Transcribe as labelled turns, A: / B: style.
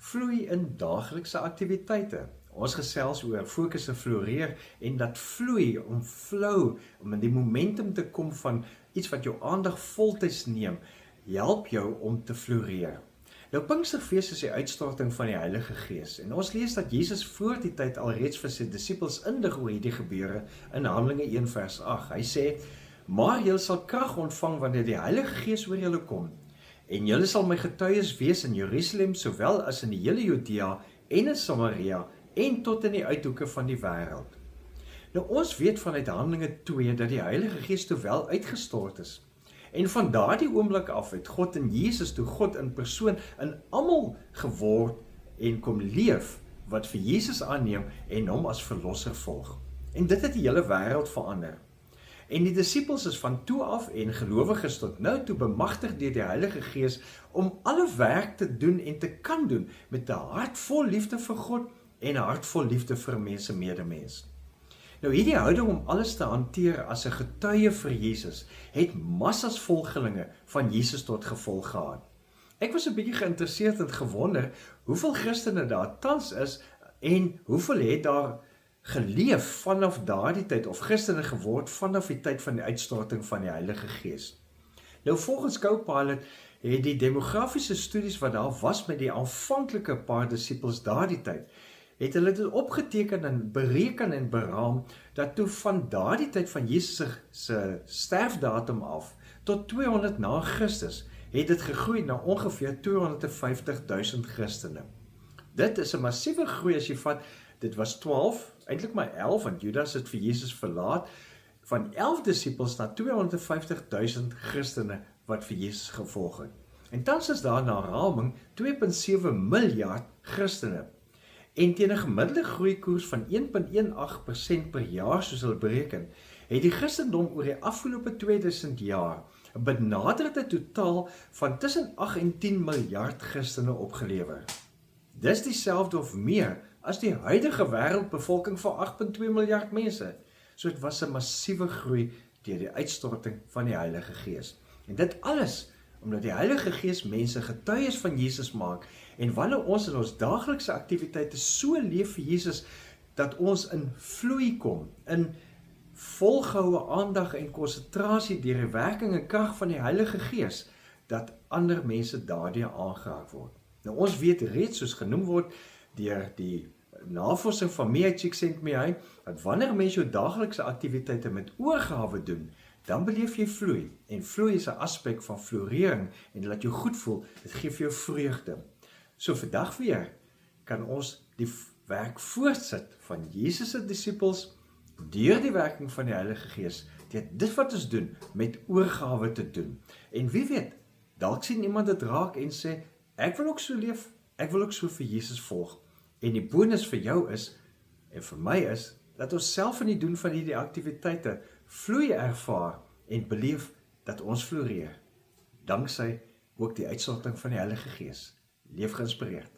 A: vloei in daaglikse aktiwiteite. Ons gesels oor fokus en floreer en dat vloei, om flow, om in die momentum te kom van iets wat jou aandag voltyds neem, help jou om te floreer. Nou Pinksterfees is die uitstorting van die Heilige Gees en ons lees dat Jesus voor die tyd alreeds vir sy disippels indig oor hierdie gebeure in Handelinge 1 vers 8. Hy sê, maar julle sal krag ontvang wanneer die Heilige Gees oor julle kom. En julle sal my getuies wees in Jerusalem, sowel as in die hele Judea en in Samaria en tot in die uithoeke van die wêreld. Nou ons weet vanuit Handelinge 2 dat die Heilige Gees toe wel uitgestort is. En van daardie oomblik af het God in Jesus toe God in persoon in almal geword en kom leef wat vir Jesus aanneem en hom as verlosser volg. En dit het die hele wêreld verander. En die disippels is van toe af en gelowiges tot nou toe bemagtig deur die Heilige Gees om alle werk te doen en te kan doen met 'n hart vol liefde vir God en 'n hart vol liefde vir mense medemens. Nou hierdie houding om alles te hanteer as 'n getuie vir Jesus het massas volgelinge van Jesus tot gevolg gehad. Ek was 'n bietjie geïnteresseerd en gewonder hoeveel Christene daar tans is en hoeveel het daar geleef vanaf daardie tyd of Christene geword vanaf die tyd van die uitstorting van die Heilige Gees. Nou volgens Copilot het die demografiese studies wat daar was met die aanvanklike paar disippels daardie tyd, het hulle dit opgeteken en bereken en beraam dat toe van daardie tyd van Jesus se sterfdatum af tot 200 na Christus het dit gegroei na ongeveer 250.000 Christene. Dit is 'n massiewe groei as jy vat, dit was 12, eintlik maar 11, want Judas het vir Jesus verlaat, van 11 disippels na 250.000 Christene wat vir Jesus gevolg het. En tans is daar na raming 2,7 miljard Christene. En teen 'n gemiddelde groeikoers van 1,18% per jaar soos hulle bereken, het die Christendom oor die afgelope 2000 jaar 'n benaderde totaal van tussen 8 en 10 miljard Christene opgelewer. Dis dieselfde of meer as die huidige wêreldbevolking van 8,2 miljard mense. So dit was 'n massiewe groei deur die uitstorting van die Heilige Gees. En dit alles omdat die Heilige Gees mense getuies van Jesus maak en wanneer ons in ons daaglikse aktiwiteite so leef vir Jesus dat ons in vloei kom, in volgehoue aandag en konsentrasie deur die werking en krag van die Heilige Gees, dat ander mense daardeur aangeraak word. Nou ons weet reeds soos genoem word deur die navorsing van Me Csikszentmihalyi, dat wanneer mens jou daaglikse aktiwiteite met oorgawe doen, dan beleef jy vloei. En vloei is 'n aspek van florering en laat jou goed voel, dit gee vir jou vreugde. So vandag weer kan ons die werk voortsit van Jesus se disippels deur die werking van die Heilige Gees, dit wat ons doen met oorgawe te doen. En wie weet, dalk sien iemand dit raak en sê, ek wil ook so leef, ek wil ook so vir Jesus volg. En die bonus vir jou is, en vir my is, dat ons self in die doen van hierdie aktiwiteite vloei ervaar en beleef dat ons floreer. Danksy ook die uitstorting van die Heilige Gees. Leef geïnspireerd.